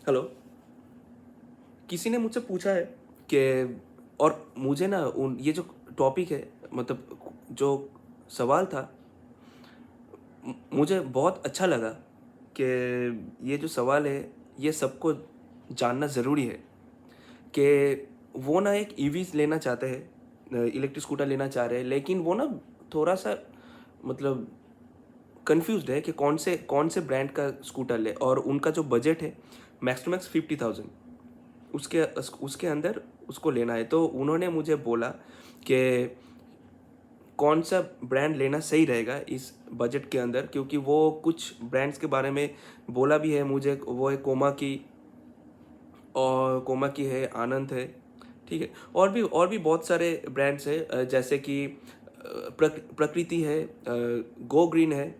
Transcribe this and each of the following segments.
Hello. किसी ने मुझसे पूछा है कि और मुझे ना उन ये जो टॉपिक है मतलब जो सवाल था मुझे बहुत अच्छा लगा कि ये जो सवाल है ये सबको जानना ज़रूरी है कि वो ना एक ईवी लेना चाहते हैं, इलेक्ट्रिक स्कूटर लेना चाह रहे हैं, लेकिन वो ना थोड़ा सा मतलब कंफ्यूज्ड है कि कौन से ब्रांड का स्कूटर ले, और उनका जो बजट है मैक्स टू मैक्स 50,000 उसके उसके अंदर उसको लेना है। तो उन्होंने मुझे बोला कि कौन सा ब्रांड लेना सही रहेगा इस बजट के अंदर, क्योंकि वो कुछ ब्रांड्स के बारे में बोला भी है मुझे। वो है कोमा की है, आनंद है, ठीक है। और भी बहुत सारे ब्रांड्स है, जैसे कि प्रकृति है, गो ग्रीन है,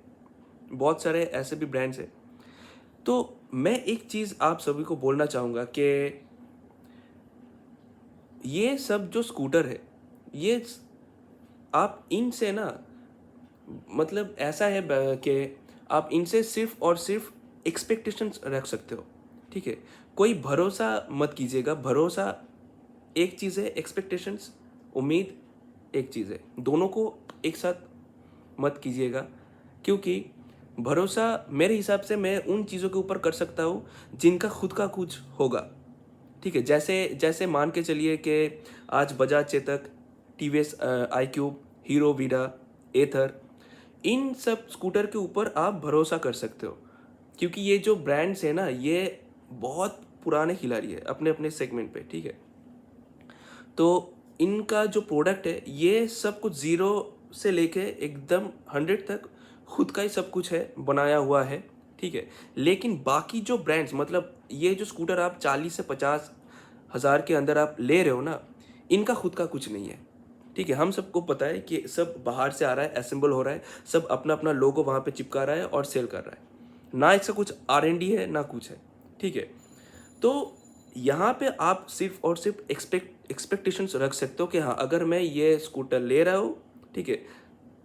बहुत सारे ऐसे भी ब्रांड्स है। तो मैं एक चीज़ आप सभी को बोलना चाहूँगा कि ये सब जो स्कूटर है ये आप इनसे ना मतलब ऐसा है कि आप इनसे सिर्फ और सिर्फ एक्सपेक्टेशंस रख सकते हो, ठीक है। कोई भरोसा मत कीजिएगा। भरोसा एक चीज़ है, एक्सपेक्टेशंस उम्मीद एक चीज़ है। दोनों को एक साथ मत कीजिएगा, क्योंकि भरोसा मेरे हिसाब से मैं उन चीज़ों के ऊपर कर सकता हूँ जिनका खुद का कुछ होगा, ठीक है। जैसे जैसे मान के चलिए कि आज बजाज चेतक, टीवीएस आई क्यूब, हीरो वीडा, एथर, इन सब स्कूटर के ऊपर आप भरोसा कर सकते हो, क्योंकि ये जो ब्रांड्स है ना ये बहुत पुराने खिलाड़ी है अपने अपने सेगमेंट पे, ठीक है। तो इनका जो प्रोडक्ट है ये सब कुछ ज़ीरो से लेके एकदम 100 तक खुद का ही सब कुछ है, बनाया हुआ है, ठीक है। लेकिन बाकी जो ब्रांड्स मतलब ये जो स्कूटर आप 40 से 50 हज़ार के अंदर आप ले रहे हो ना, इनका खुद का कुछ नहीं है, ठीक है। हम सबको पता है कि सब बाहर से आ रहा है, असेंबल हो रहा है, सब अपना अपना लोगो वहाँ पे चिपका रहा है और सेल कर रहा है, ना इसका कुछ R&D है ना कुछ है, ठीक है। तो यहाँ पे आप सिर्फ और सिर्फ एक्सपेक्टेशंस रख सकते हो कि हाँ, अगर मैं ये स्कूटर ले रहा हूँ, ठीक है,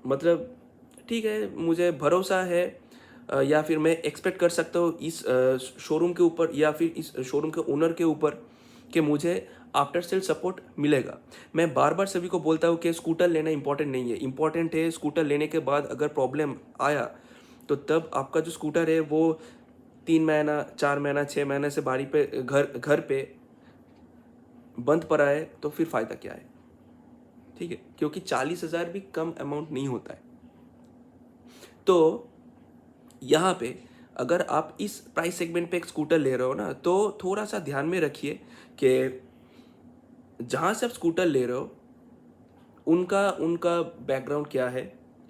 मतलब ठीक है, मुझे भरोसा है, या फिर मैं एक्सपेक्ट कर सकता हूँ इस शोरूम के ऊपर या फिर इस शोरूम के ओनर के ऊपर कि मुझे आफ्टर सेल सपोर्ट मिलेगा। मैं बार बार सभी को बोलता हूँ कि स्कूटर लेना इंपॉर्टेंट नहीं है। इंपॉर्टेंट है स्कूटर लेने के बाद अगर प्रॉब्लम आया तो तब आपका जो स्कूटर है वो 3 महीना, 4 महीना, 6 महीने से बारी पे घर घर पे बंद पड़ा है तो फिर फ़ायदा क्या है, ठीक है। क्योंकि 40,000 भी कम अमाउंट नहीं होता है। तो यहाँ पे अगर आप इस प्राइस सेगमेंट पे एक स्कूटर ले रहे हो ना, तो थोड़ा सा ध्यान में रखिए कि जहाँ से आप स्कूटर ले रहे हो उनका उनका बैकग्राउंड क्या है,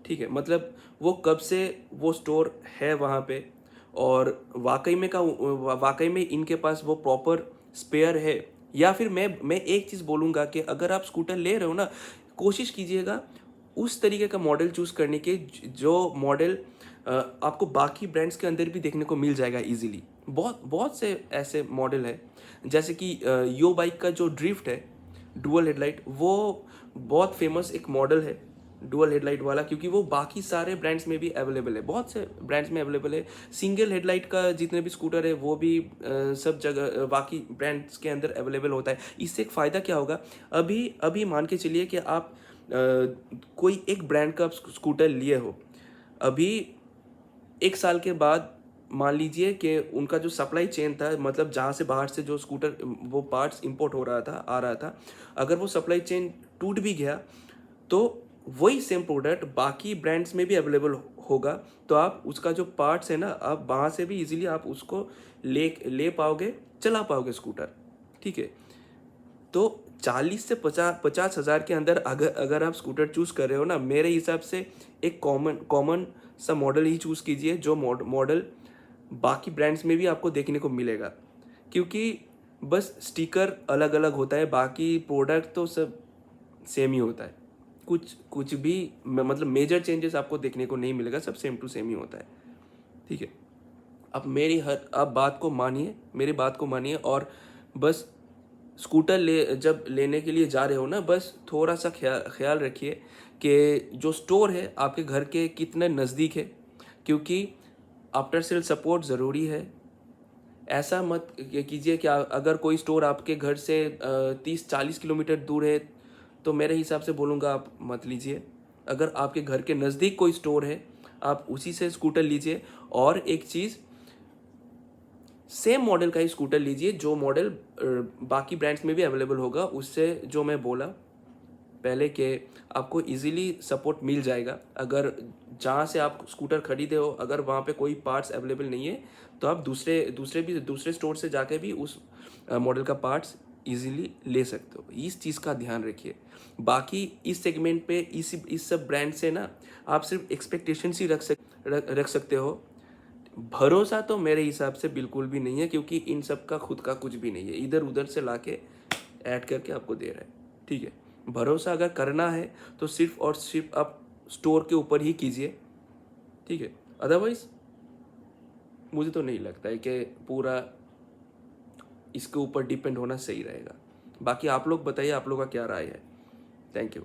ठीक है। मतलब वो कब से वो स्टोर है वहाँ पे, और वाकई में इनके पास वो प्रॉपर स्पेयर है। या फिर मैं एक चीज़ बोलूँगा कि अगर आप स्कूटर ले रहे हो ना, कोशिश कीजिएगा उस तरीके का मॉडल चूज़ करने के जो मॉडल आपको बाकी ब्रांड्स के अंदर भी देखने को मिल जाएगा इजीली। बहुत बहुत से ऐसे मॉडल है, जैसे कि यो बाइक का जो ड्रिफ्ट है डुअल हेडलाइट, वो बहुत फेमस एक मॉडल है डुअल हेडलाइट वाला, क्योंकि वो बाकी सारे ब्रांड्स में भी अवेलेबल है, बहुत से ब्रांड्स में अवेलेबल है। सिंगल हेडलाइट का जितने भी स्कूटर है वो भी सब जगह बाकी ब्रांड्स के अंदर अवेलेबल होता है। इससे एक फ़ायदा क्या होगा, अभी अभी मान के चलिए कि आप कोई एक ब्रांड का स्कूटर लिए हो, अभी 1 साल के बाद मान लीजिए कि उनका जो सप्लाई चेन था, मतलब जहाँ से बाहर से जो स्कूटर वो पार्ट्स इंपोर्ट हो रहा था, आ रहा था, अगर वो सप्लाई चेन टूट भी गया तो वही सेम प्रोडक्ट बाकी ब्रांड्स में भी अवेलेबल होगा। तो आप उसका जो पार्ट्स है ना, आप वहाँ से भी इजीली आप उसको ले पाओगे, चला पाओगे स्कूटर, ठीक है। तो 40 से 50 हज़ार के अंदर अगर अगर आप स्कूटर चूज़ कर रहे हो ना, मेरे हिसाब से एक कॉमन कॉमन सा मॉडल ही चूज़ कीजिए, जो मॉडल बाकी ब्रांड्स में भी आपको देखने को मिलेगा। क्योंकि बस स्टिकर अलग अलग होता है, बाकी प्रोडक्ट तो सब सेम ही होता है। कुछ कुछ भी मतलब मेजर चेंजेस आपको देखने को नहीं मिलेगा, सब सेम टू सेम ही होता है, ठीक है। अब आप बात को मानिए, मेरी बात को मानिए, और बस स्कूटर जब लेने के लिए जा रहे हो ना, बस थोड़ा सा ख्याल रखिए कि जो स्टोर है आपके घर के कितने नज़दीक है, क्योंकि आफ्टर सेल सपोर्ट ज़रूरी है। ऐसा मत कीजिए कि अगर कोई स्टोर आपके घर से 30-40 किलोमीटर दूर है तो मेरे हिसाब से बोलूँगा आप मत लीजिए। अगर आपके घर के नज़दीक कोई स्टोर है आप उसी से स्कूटर लीजिए। और एक चीज़, सेम मॉडल का ही स्कूटर लीजिए जो मॉडल बाकी ब्रांड्स में भी अवेलेबल होगा। उससे जो मैं बोला पहले के आपको इजीली सपोर्ट मिल जाएगा। अगर जहाँ से आप स्कूटर खरीदे हो अगर वहाँ पे कोई पार्ट्स अवेलेबल नहीं है तो आप दूसरे स्टोर से जाके भी उस मॉडल का पार्ट्स इजीली ले सकते हो। इस चीज़ का ध्यान रखिए। बाकी इस सेगमेंट पे इस सब ब्रांड से ना आप सिर्फ एक्सपेक्टेशंस ही रख सकते हो। भरोसा तो मेरे हिसाब से बिल्कुल भी नहीं है, क्योंकि इन सब का खुद का कुछ भी नहीं है, इधर उधर से लाके ऐड करके आपको दे रहा है। ठीक है, भरोसा अगर करना है तो सिर्फ और सिर्फ आप स्टोर के ऊपर ही कीजिए। ठीक है, अदरवाइज मुझे तो नहीं लगता है कि पूरा इसके ऊपर डिपेंड होना सही रहेगा। बाकी आप लोग बताइए, आप लोग का क्या राय है। Thank you.